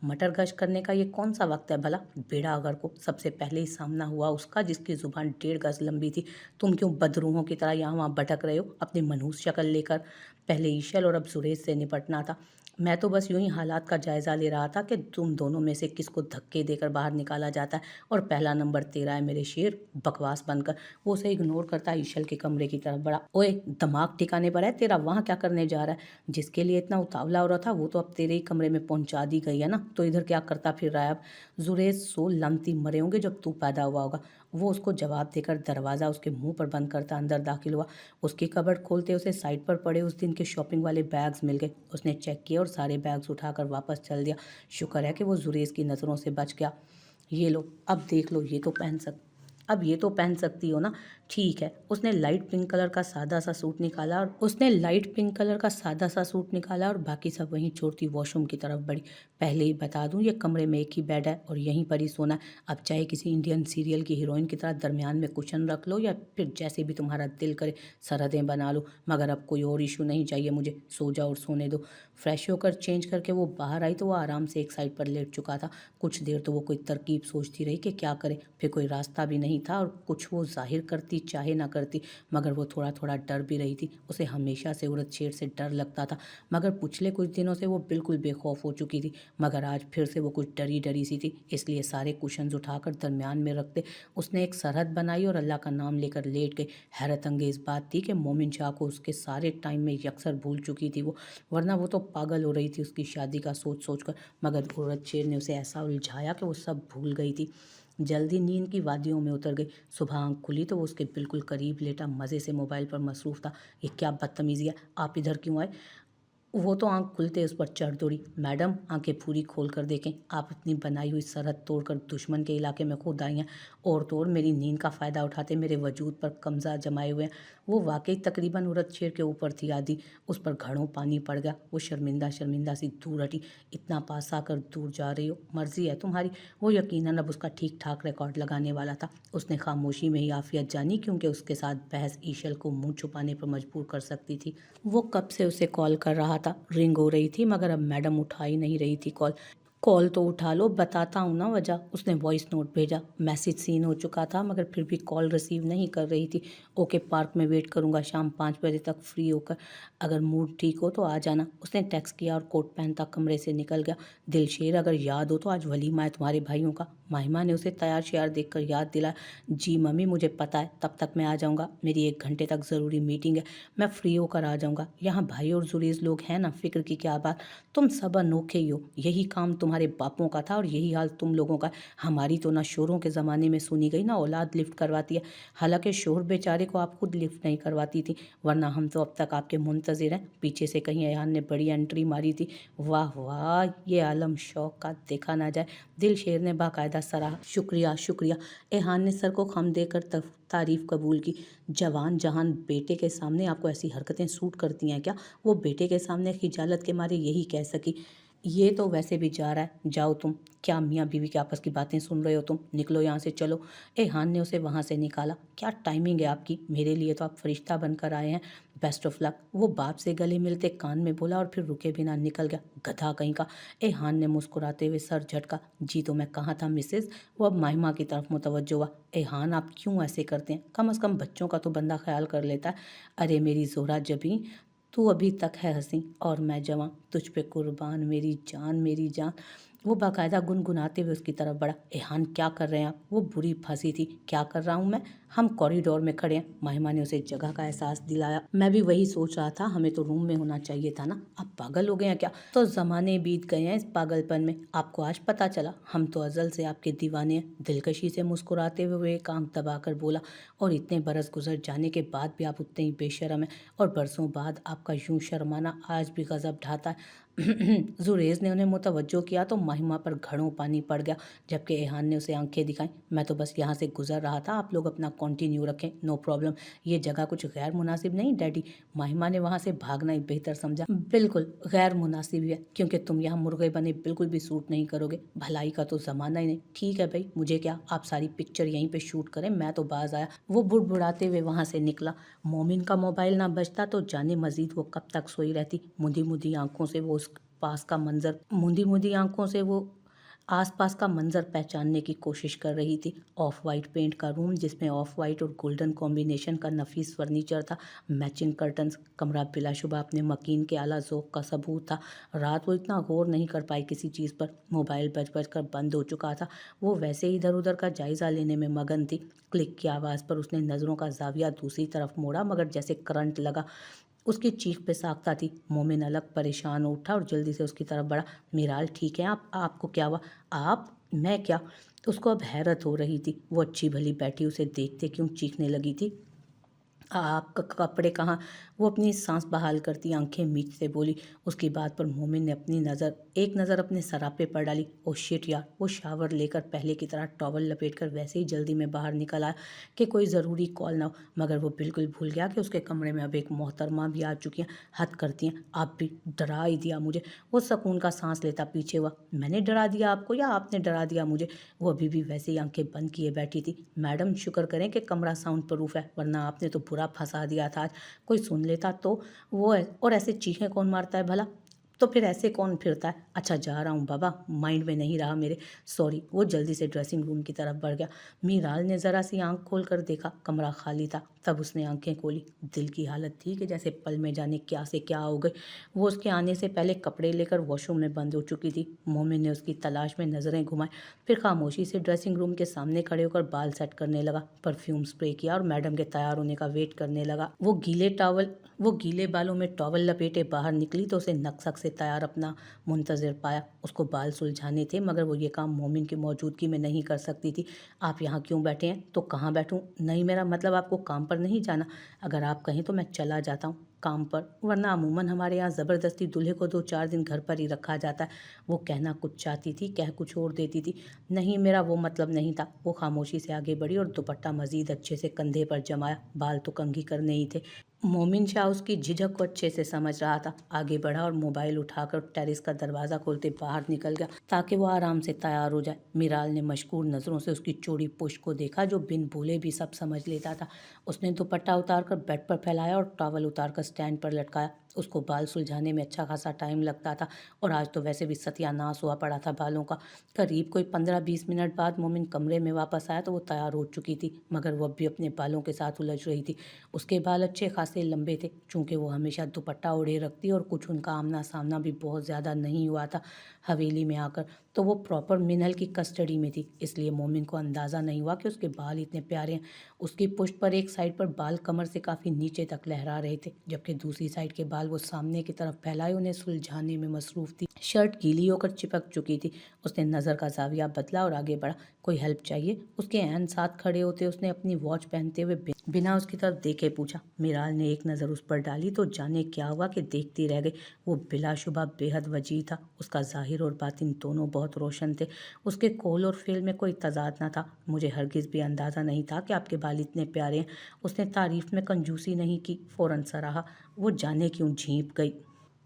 मटर गश्त करने का ये कौन सा वक्त है भला? बेड़ा अगर को सबसे पहले ही सामना हुआ उसका जिसकी जुबान 1.5 गज लंबी थी। तुम क्यों बदरूहों की तरह यहाँ वहाँ भटक रहे हो अपनी मनहूस शक्ल लेकर? पहले ईशल और अब सुरेश से निपटना था। मैं तो बस यूं ही हालात का जायजा ले रहा था कि तुम दोनों में से किसको धक्के देकर बाहर निकाला जाता है, और पहला नंबर तेरा है मेरे शेर। बकवास बनकर वो उसे इग्नोर करता ईशल के कमरे की तरफ बढ़ा। ओए, दिमाग ठिकाने पर है तेरा? वहाँ क्या करने जा रहा है? जिसके लिए इतना उतावला हो रहा था वो तो अब तेरे ही कमरे में पहुंचा दी गई है ना, तो इधर क्या करता फिर रहा है अब? जुरेज सो लमती मरे होंगे जब तू पैदा हुआ होगा। वो उसको जवाब देकर दरवाज़ा उसके मुंह पर बंद करता अंदर दाखिल हुआ। उसकी कबर्ड खोलते उसे साइड पर पड़े उस दिन के शॉपिंग वाले बैग्स मिल गए। उसने चेक किया और सारे बैग्स उठाकर वापस चल दिया। शुक्र है कि वो जुरेज की नज़रों से बच गया। ये लो, अब देख लो, ये तो पहन सकती हो ना? ठीक है। उसने लाइट पिंक कलर का सादा सा सूट निकाला और बाकी सब वहीं छोड़ती वॉशरूम की तरफ बढ़ी। पहले ही बता दूं, ये कमरे में एक ही बेड है और यहीं पर ही सोना है। अब चाहे किसी इंडियन सीरियल की हीरोइन की तरह दरमियान में कुशन रख लो या फिर जैसे भी तुम्हारा दिल करे सरहदें बना लो, मगर अब कोई और इशू नहीं चाहिए मुझे। सो जाओ और सोने दो। फ्रेश होकर चेंज करके वो बाहर आई तो वो आराम से एक साइड पर लेट चुका था। कुछ देर तो वो कोई तरकीब सोचती रही कि क्या करे, फिर कोई रास्ता भी नहीं था और कुछ वो जाहिर करती चाहे ना करती, मगर वो थोड़ा थोड़ा डर भी रही थी। उसे हमेशा से उड़द शेर से डर लगता था, मगर पिछले कुछ दिनों से वो बिल्कुल बेखौफ हो चुकी थी। मगर आज फिर से वो कुछ डरी डरी सी थी, इसलिए सारे कुशन्स उठाकर दरमियान में रखते उसने एक सरहद बनाई और अल्लाह का नाम लेकर लेट गई। हैरत अंगेज बात थी कि मोमिन शाह को उसके सारे टाइम में यकसर भूल चुकी थी वो, वरना वो तो पागल हो रही थी उसकी शादी का सोच सोच कर, मगर उड़द शेर ने उसे ऐसा उलझाया कि वो सब भूल गई थी। जल्दी नींद की वादियों में उतर गई। सुबह आंख खुली तो वो उसके बिल्कुल करीब लेटा मज़े से मोबाइल पर मसरूफ़ था। ये क्या बदतमीज़ी है, आप इधर क्यों आए? वो तो आंख खुलते उस पर चढ़ दौड़ी। मैडम, आंखें पूरी खोल कर देखें, आप अपनी बनाई हुई सरहद तोड़कर दुश्मन के इलाके में खुद आई हैं, और तो और मेरी नींद का फ़ायदा उठाते मेरे वजूद पर कब्जा जमाए हुए हैं। वो वाकई तकरीबन उड़द शेर के ऊपर थी आधी। उस पर घड़ों पानी पड़ गया। वो शर्मिंदा शर्मिंदा सी दूर हटी। इतना पास आकर दूर जा रही हो, मर्जी है तुम्हारी। वो यकीनन अब उसका ठीक ठाक रिकॉर्ड लगाने वाला था। उसने खामोशी में ही आफियत जानी, क्योंकि उसके साथ बहस ईशल को मुंह छुपाने पर मजबूर कर सकती थी। वो कब से उसे कॉल कर रहा था, रिंग हो रही थी, मगर अब मैडम उठा ही नहीं रही थी कॉल। कॉल तो उठा लो, बताता हूँ ना वजह। उसने वॉइस नोट भेजा। मैसेज सीन हो चुका था मगर फिर भी कॉल रिसीव नहीं कर रही थी। ओके, पार्क में वेट करूँगा शाम 5 बजे तक फ्री होकर, अगर मूड ठीक हो तो आ जाना। उसने टेक्स्ट किया और कोट पहनता कमरे से निकल गया। दिलशेर, अगर याद हो तो आज वलीमा है तुम्हारे भाइयों का। माहिमा ने उसे तैयार श्यार देखकर याद दिलाया। जी मम्मी, मुझे पता है, तब तक मैं आ जाऊँगा। मेरी 1 घंटे तक ज़रूरी मीटिंग है, मैं फ्री होकर आ जाऊँगा। यहाँ भाई और जुरेज लोग हैं ना, फिक्र की क्या बात। तुम सब अनोखे ही हो। यही काम तुम्हारे बापों का था और यही हाल तुम लोगों का। हमारी तो ना शोरों के ज़माने में सुनी गई ना औलाद लिफ्ट करवाती है। हालांकि शोहर बेचारे को आप खुद लिफ्ट नहीं करवाती थी, वरना हम तो अब तक आपके मुंतज़िर हैं। पीछे से कहीं अयान ने बड़ी एंट्री मारी थी। वाह वाह, ये आलम शौक का देखा ना जाए। दिलशेर ने बाकायदा सराहा। शुक्रिया शुक्रिया। एहान ने सर को खम देकर तारीफ कबूल की। जवान जहान बेटे के सामने आपको ऐसी हरकतें सूट करती हैं क्या? वो बेटे के सामने खिजालत के मारे यही कह सकी। ये तो वैसे भी जा रहा है, जाओ तुम। क्या मियाँ बीवी की आपस की बातें सुन रहे हो तुम? निकलो यहाँ से, चलो। एहान ने उसे वहाँ से निकाला। क्या टाइमिंग है आपकी, मेरे लिए तो आप फरिश्ता बनकर आए हैं। बेस्ट ऑफ लक, वो बाप से गले मिलते कान में बोला और फिर रुके बिना निकल गया। गधा कहीं का। एहान ने मुस्कुराते हुए सर झटका। जी तो मैं कहाँ था मिसेज। वो अब माहिमा की तरफ मुतवज्जो हुआ। एहान, आप क्यों ऐसे करते हैं? कम से कम बच्चों का तो बंदा ख्याल कर लेता है। अरे मेरी जोरा जबी, तू अभी तक है हंसी और मैं जवां, तुझ पे कुर्बान मेरी जान मेरी जान। वो बाकायदा गुनगुनाते हुए उसकी तरफ बढ़ा। एहान, क्या कर रहे हैं आप? वो बुरी फंसी थी। क्या कर रहा हूँ मैं? हम कॉरिडोर में खड़े हैं। माहिमा ने उसे जगह का एहसास दिलाया। मैं भी वही सोच रहा था, हमें तो रूम में होना चाहिए था ना। आप पागल हो गए हैं क्या? तो जमाने बीत गए हैं इस पागलपन में, आपको आज पता चला? हम तो अजल से आपके दीवाने हैं। दिलकशी से मुस्कुराते हुए एक आंख दबाकर बोला। और इतने बरस गुजर जाने के बाद भी आप उतने ही बेशर्म हैं, और बरसों बाद आपका यूं शर्माना आज भी गजब ढाता है। जुरेज ने उन्हें मुतवज्जो किया तो महिमा पर घड़ों पानी पड़ गया, जबकि एहान ने उसे आंखें दिखाई। मैं तो बस यहाँ से गुजर रहा था, आप लोग अपना कंटिन्यू रखें, नो प्रॉब्लम। ये जगह कुछ गैर मुनासिब नहीं डैडी? महिमा ने वहाँ से भागना ही बेहतर समझा। बिल्कुल गैर मुनासिब है, क्योंकि तुम यहाँ मुर्गे बने बिल्कुल भी सूट नहीं करोगे। भलाई का तो ज़माना ही नहीं। ठीक है भाई, मुझे क्या, आप सारी पिक्चर यहीं पर शूट करें, मैं तो बाज आया। वो बुड़बुड़ाते हुए वहाँ से निकला। मोमिन का मोबाइल ना बजता तो जाने मजीद वो कब तक सोई रहती। मुंदी मुंदी आंखों से वो पास का मंजर, मूंदी मूंदी आंखों से वो आसपास का मंजर पहचानने की कोशिश कर रही थी। ऑफ वाइट पेंट का रूम, जिसमें ऑफ वाइट और गोल्डन कॉम्बिनेशन का नफीस फर्नीचर था, मैचिंग कर्टन्स, कमरा बिलाशुबा अपने मकीन के आला ज़ौक़ का सबूत था। रात वो इतना गौर नहीं कर पाई किसी चीज़ पर। मोबाइल बज बज कर बंद हो चुका था। वो वैसे ही इधर उधर का जायज़ा लेने में मगन थी। क्लिक की आवाज़ पर उसने नज़रों का जाविया दूसरी तरफ मोड़ा, मगर जैसे करंट लगा उसकी चीख पे साख्ता थी। मोमिन अलग परेशान हो उठा और जल्दी से उसकी तरफ बढ़ा। मीराल ठीक है आप? आपको क्या हुआ? आप? मैं क्या? उसको अब हैरत हो रही थी। वो अच्छी भली बैठी उसे देखते क्यों चीखने लगी थी। आपका कपड़े कहाँ? वो अपनी सांस बहाल करती आंखें मीचते बोली। उसकी बात पर मोमिन ने अपनी एक नज़र अपने सरापे पर डाली। ओ शिट यार! वो शावर लेकर पहले की तरह टॉवल लपेटकर वैसे ही जल्दी में बाहर निकल आया कि कोई ज़रूरी कॉल ना हो, मगर वो बिल्कुल भूल गया कि उसके कमरे में अब एक मोहतरमा भी आ चुकी हैं। हद करती हैं, आप भी डरा ही दिया मुझे। वो सुकून का सांस लेता पीछे हुआ। मैंने डरा दिया आपको या आपने डरा दिया मुझे? वो अभी भी वैसे ही आंखें बंद किए बैठी थी। मैडम शुक्र करें कि कमरा साउंड प्रूफ है, वरना आपने तो बुरा फंसा दिया था आज। कोई सुन लेता तो। और ऐसे चीखें कौन मारता है भला? तो फिर ऐसे कौन फिरता है? अच्छा जा रहा हूँ बाबा, माइंड में नहीं रहा मेरे, सॉरी। वो जल्दी से ड्रेसिंग रूम की तरफ बढ़ गया। मीराल ने ज़रा सी आंख खोल कर देखा, कमरा खाली था। तब उसने आंखें खोली। दिल की हालत थी कि जैसे पल में जाने क्या से क्या हो गई। वो उसके आने से पहले कपड़े लेकर वॉशरूम में बंद हो चुकी थी। मोमिन ने उसकी तलाश में नज़रें घुमाई, फिर खामोशी से ड्रेसिंग रूम के सामने खड़े होकर बाल सेट करने लगा। परफ्यूम स्प्रे किया और मैडम के तैयार होने का वेट करने लगा। वो गीले बालों में टॉवल लपेटे बाहर निकली तो उसे नक्सक से तैयार अपना मुंतज़िर पाया। उसको बाल सुलझाने थे, मगर वो ये काम मोमिन की मौजूदगी में नहीं कर सकती थी। आप यहाँ क्यों बैठे हैं? तो कहाँ बैठूँ? नहीं, मेरा मतलब आपको काम पर नहीं जाना? अगर आप कहें तो मैं चला जाता हूँ काम पर, वरना अमूमन हमारे यहाँ ज़बरदस्ती दूल्हे को 2-4 दिन घर पर ही रखा जाता है। वो कहना कुछ चाहती थी, कह कुछ और देती थी। नहीं, मेरा वो मतलब नहीं था। वो खामोशी से आगे बढ़ी और दुपट्टा मज़ीद अच्छे से कंधे पर जमाया। बाल तो कंघी करने ही थे। मोमिन शाह उसकी झिझक को अच्छे से समझ रहा था। आगे बढ़ा और मोबाइल उठाकर टेरेस का दरवाज़ा खोलते बाहर निकल गया ताकि वो आराम से तैयार हो जाए। मीराल ने मशकूर नज़रों से उसकी चौड़ी पुश्त को देखा, जो बिन बोले भी सब समझ लेता था। उसने दुपट्टा उतारकर बेड पर फैलाया और टॉवल उतारकर स्टैंड पर लटकाया। उसको बाल सुलझाने में अच्छा खासा टाइम लगता था और आज तो वैसे भी सत्यानाश हुआ पड़ा था बालों का। करीब कोई 15-20 मिनट बाद मोमिन कमरे में वापस आया तो वो तैयार हो चुकी थी, मगर वो अब भी अपने बालों के साथ उलझ रही थी। उसके बाल अच्छे खासे लंबे थे, चूँकि वो हमेशा दुपट्टा ओढ़े रखती और कुछ उनका आमना सामना भी बहुत ज़्यादा नहीं हुआ था हवेली में आकर, तो वो प्रॉपर मिनहल की कस्टडी में थी। इसलिए मोमिन को अंदाज़ा नहीं हुआ कि उसके बाल इतने प्यारे हैं। उसकी पुश्त पर एक साइड पर बाल कमर से काफ़ी नीचे तक लहरा रहे थे, जबकि दूसरी साइड के बाल वो सामने की तरफ फैलाए उन्हें सुलझाने में मसरूफ़ थी। शर्ट गीली होकर चिपक चुकी थी। उसने नज़र का जाविया बदला और आगे बढ़ा। कोई हेल्प चाहिए? उसके ऐन साथ खड़े होते उसने अपनी वॉच पहनते हुए बिना उसकी तरफ देखे पूछा। मीराल ने एक नज़र उस पर डाली तो जाने क्या हुआ कि देखती रह गई। वो बिलाशुबा बेहद वजीह था। उसका ज़ाहिर और बातिन दोनों बहुत रोशन थे। उसके कौल और फ़ेल में कोई तज़ाद न था। मुझे हरगिज़ भी अंदाज़ा नहीं था कि आपके बाल इतने प्यारे हैं। उसने तारीफ़ में कंजूसी नहीं की, फ़ौरन सराहा। वो जाने क्यों झींप गई।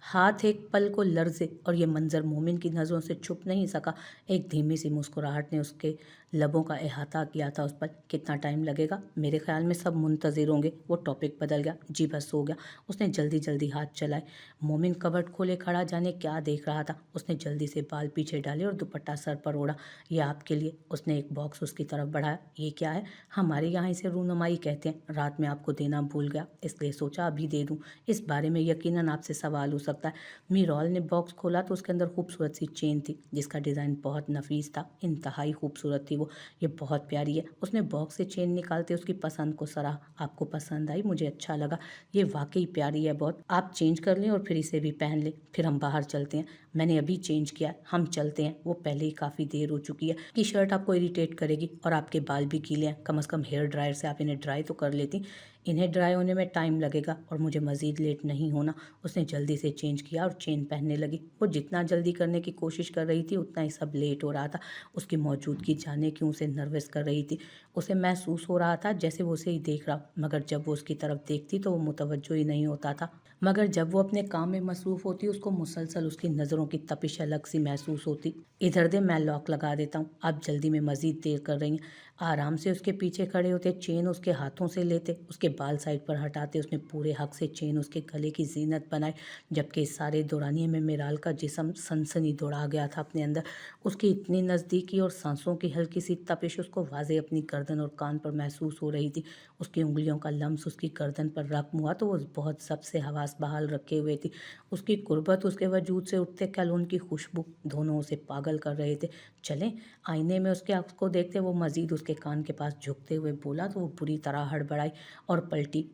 हाथ एक पल को लर्ज़े और ये मंज़र मोमिन की नज़रों से छुप नहीं सका। एक धीमी सी मुस्कुराहट ने उसके लबों का अहाता किया था उस पर। कितना टाइम लगेगा? मेरे ख्याल में सब मुंतज़िर होंगे। वो टॉपिक बदल गया। जी बस हो गया। उसने जल्दी जल्दी हाथ चलाए। मोमिन कबर्ड खोले खड़ा जाने क्या देख रहा था। उसने जल्दी से बाल पीछे डाले और दुपट्टा सर पर ओढ़ा। ये आपके लिए। उसने एक बॉक्स उसकी तरफ बढ़ाया। ये क्या है? हमारे यहाँ इसे रूनुमाई कहते हैं। रात में आपको देना भूल गया, इसलिए सोचा अभी दे दूँ। इस बारे में यकीनन आपसे सवाल हो सकता है। मीराल ने बॉक्स खोला तो उसके अंदर खूबसूरत सी चेन थी, जिसका डिज़ाइन बहुत नफीस था। इंतहाई खूबसूरत थी वो। ये बहुत प्यारी है। उसने बॉक्स से चेन निकालते उसकी पसंद को सराहा। आपको पसंद आई? मुझे अच्छा लगा। ये वाकई प्यारी है बहुत। आप चेंज कर लें और फिर इसे भी पहन लें, फिर हम बाहर चलते हैं। मैंने अभी चेंज किया है, हम चलते हैं। वो पहले ही काफ़ी देर हो चुकी है कि शर्ट आपको इरिटेट करेगी और आपके बाल भी गीले हैं। कम से कम हेयर ड्रायर से आप इन्हें ड्राई तो कर लेती। इन्हें ड्राई होने में टाइम लगेगा और मुझे मज़ीद लेट नहीं होना। उसने जल्दी से चेंज किया और चेन पहनने लगी। वो जितना जल्दी करने की कोशिश कर रही थी उतना ही सब लेट हो रहा था। उसकी मौजूदगी जाने क्यों उसे नर्वस कर रही थी। उसे महसूस हो रहा था जैसे वो उसे ही देख रहा, मगर जब वो उसकी तरफ देखती तो वो मुतवज्जो ही नहीं होता था। मगर जब वो अपने काम में मसरूफ़ होती उसको मुसलसल उसकी नज़रों की तपिश अलग सी महसूस होती। इधर दे, मैं लॉक लगा देता हूँ, आप जल्दी में मज़ीद देर कर रही हैं। आराम से उसके पीछे खड़े होते, चेन उसके हाथों से लेते, उसके बाल साइड पर हटाते। उसने पूरे हक से चेन उसके गले की जीनत बनाई, जबकि इस सारे दौरानिये में मिराल का जिस्म सनसनी दौड़ा गया था अपने अंदर। उसकी इतनी नज़दीकी और सांसों की हल्की सी तपिश उसको वाज़े अपनी गर्दन और कान पर महसूस हो रही थी। उसकी उंगलियों का लम्स उसकी गर्दन पर रख्म हुआ तो वो बहुत सबसे हवास बहाल रखे हुए थी। उसकी कुर्बत, उसके वजूद से उठते कल उनकी खुशबू दोनों उसे पागल कर रहे थे। चलें, आईने में उसके अक्स को देखते वो मजीद उसके कान के पास झुकते हुए बोला तो वो बुरी तरह हड़बड़ाई और पलटी।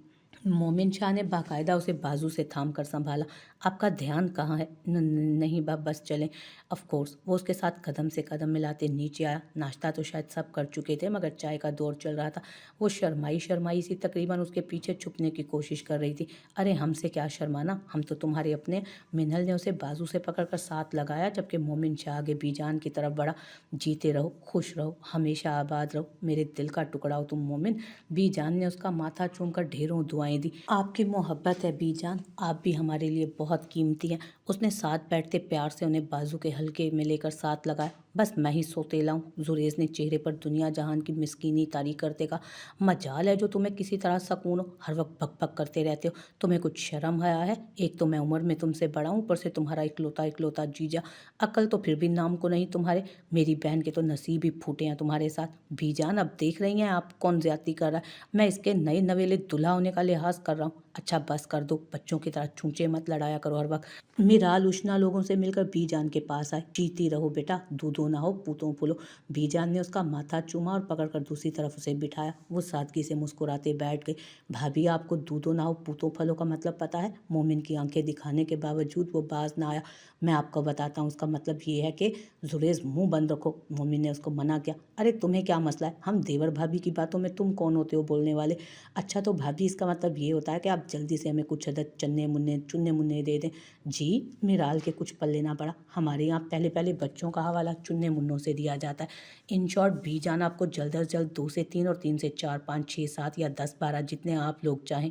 मोमिन शाह ने बाकायदा उसे बाजू से थाम कर संभाला। आपका ध्यान कहाँ है? नहीं बाप, बस चलें। Of course. वो उसके साथ कदम से कदम मिलाते नीचे आया। नाश्ता तो शायद सब कर चुके थे, मगर चाय का दौर चल रहा था। वो शर्माई शर्माई सी तकरीबन उसके पीछे छुपने की कोशिश कर रही थी। अरे हमसे क्या शर्माना, हम तो तुम्हारे अपने। मिनल ने उसे बाजू से पकड़कर साथ लगाया, जबकि मोमिन शाह आगे बीजान की तरफ बढ़ा। जीते रहो, खुश रहो, हमेशा आबाद रहो, मेरे दिल का टुकड़ा हो तुम मोमिन। बीजान ने उसका माथा चूमकर ढेरों दुआएं दी। आपकी मोहब्बत है बीजान, आप भी हमारे लिए बहुत कीमती हैं। उसने साथ बैठते प्यार से उन्हें बाजू के हल्के में लेकर साथ लगाया। बस मैं ही सोतेला हूँ, जुरेज ने चेहरे पर दुनिया जहान की मिस्कीनी तारी करते कहा। मजाल है जो तुम्हें किसी तरह सकून हो, हर वक्त भक भक करते रहते हो। तुम्हें कुछ शर्म हया है? एक तो मैं उम्र में तुमसे बड़ा हूँ, ऊपर से तुम्हारा इकलौता इकलौता जीजा। अकल तो फिर भी नाम को नहीं तुम्हारे। मेरी बहन के तो नसीब ही फूटे हैं तुम्हारे साथ। बीजान, अब देख रही हैं आप कौन ज्यादती कर रहा है? मैं इसके नए नवेले दूल्हा होने का लिहाज कर रहा हूँ। अच्छा बस कर दो, बच्चों की तरह छूंचे मत लड़ाया करो हर वक्त। मिराल उशना लोगों से मिलकर बीजान के पास आए। जीती रहो बेटा, दूधो ना हो पूतों फूलो। बीजान ने उसका माथा चूमा और पकड़कर दूसरी तरफ उसे बिठाया। वो सादगी से मुस्कुराते बैठ गई। भाभी, आपको दूधो ना हो पूतों फलो का मतलब पता है? मोमिन की आंखें दिखाने के बावजूद वो बाज ना आया। मैं आपको बताता हूँ, उसका मतलब ये है कि जुरेज मुंह बंद रखो। मोमिन ने उसको मना किया। अरे तुम्हें क्या मसला है? हम देवर भाभी की बातों में तुम कौन होते हो बोलने वाले? अच्छा तो भाभी, इसका मतलब ये होता है कि आप जल्दी से हमें कुछ अदद चुन्ने मुन्ने दे दें। जी, मिराल के कुछ पल्ले ना पड़ा। हमारे यहाँ पहले पहले बच्चों का हवाला चुन्ने मुन्नों से दिया जाता है। इन शॉर्ट, बीजान आपको जल्द अज जल्द 2 से 3 और 3 से 4 5 6 7 या 10 12 जितने आप लोग चाहें।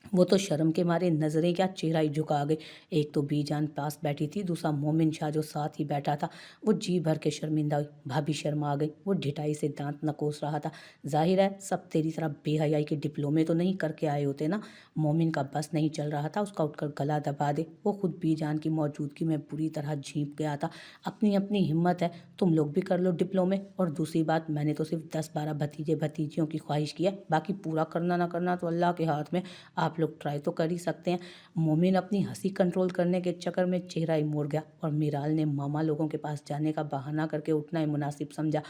वो तो शर्म के मारे नजरें क्या चेहरा ही झुका गई। एक तो बीजान पास बैठी थी, दूसरा मोमिन शाह जो साथ ही बैठा था। वो जी भर के शर्मिंदा हुई। भाभी शर्मा गई। वो ढिठाई से दांत नकोस रहा था। जाहिर है सब तेरी तरह बेहयाई के डिप्लोमे तो नहीं करके आए होते ना। मोमिन का बस नहीं चल रहा था उसका उठकर गला दबा दे। वो खुद बीजान की मौजूदगी में बुरी तरह झींप गया था। अपनी अपनी हिम्मत है, तुम लोग भी कर लो डिप्लोमे। और दूसरी बात, मैंने तो सिर्फ 10-12 भतीजे भतीजियों की ख्वाहिश की है, बाकी पूरा करना ना करना तो अल्लाह के हाथ में। आप लोग ट्राई तो कर ही सकते हैं। मोमिन अपनी हंसी कंट्रोल करने के चक्कर में चेहरा ही मोड़ गया और मिराल ने मामा लोगों के पास जाने का बहाना करके उठना ही मुनासिब समझा।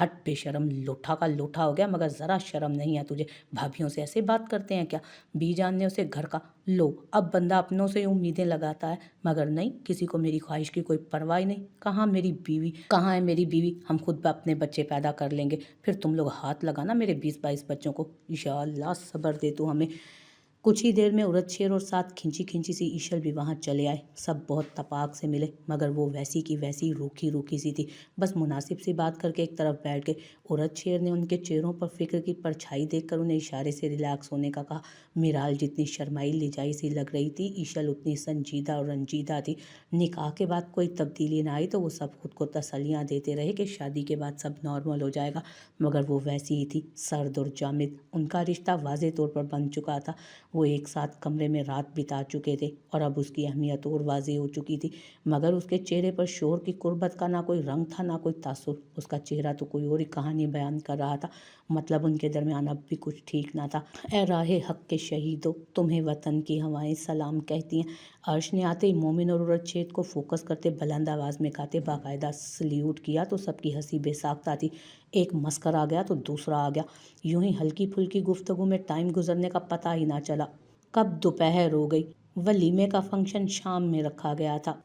हट बेशरम, लोठा का लोठा हो गया, मगर ज़रा शर्म नहीं है तुझे? भाभियों से ऐसे बात करते हैं क्या? बीजान ने उसे घर का लो, अब बंदा अपनों से उम्मीदें लगाता है, मगर नहीं, किसी को मेरी ख्वाहिश की कोई परवाह ही नहीं। कहाँ मेरी बीवी, कहाँ है मेरी बीवी? हम खुद अपने बच्चे पैदा कर लेंगे, फिर तुम लोग हाथ लगाना मेरे 20-22 बच्चों को। या अल्लाह सब्र दे तू हमें। कुछ ही देर में उड़द शेर और साथ खिंची खिंची सी ईशल भी वहाँ चले आए। सब बहुत तपाक से मिले, मगर वो वैसी की वैसी रूखी रूखी सी थी। बस मुनासिब सी बात करके एक तरफ बैठ गए। उड़द शेर ने उनके चेहरों पर फिक्र की परछाई देखकर उन्हें इशारे से रिलैक्स होने का कहा। मिराल जितनी शर्माई लिजाई सी लग रही थी, ईशल उतनी संजीदा और रंजीदा थी। निकाह के बाद कोई तब्दीली ना आई तो वो सब खुद को तसल्लियाँ देते रहे कि शादी के बाद सब नॉर्मल हो जाएगा, मगर वो वैसी ही थी, सर्द और जामिद। उनका रिश्ता वाज़े तौर पर बन चुका था। वो एक साथ कमरे में रात बिता चुके थे और अब उसकी अहमियत और वाज़ेह हो चुकी थी। मगर उसके चेहरे पर शोर की कुर्बत का ना कोई रंग था, ना कोई तासुर। उसका चेहरा तो कोई और ही कहानी बयान कर रहा था। मतलब उनके दरमियान अब भी कुछ ठीक ना था। ए राहे हक के शहीदो, तुम्हें वतन की हवाएं सलाम कहती हैं। अर्श ने आते ही मोमिन और उरद शेर को फोकस करते बुलंद आवाज़ में कहते बाकायदा सल्यूट किया तो सबकी हंसी बेसाख्ता थी। एक मस्कर आ गया तो दूसरा आ गया। यूं ही हल्की फुल्की गुफ्तगू में टाइम गुजरने का पता ही ना चला। कब दोपहर हो गई। वलीमे का फंक्शन शाम में रखा गया था।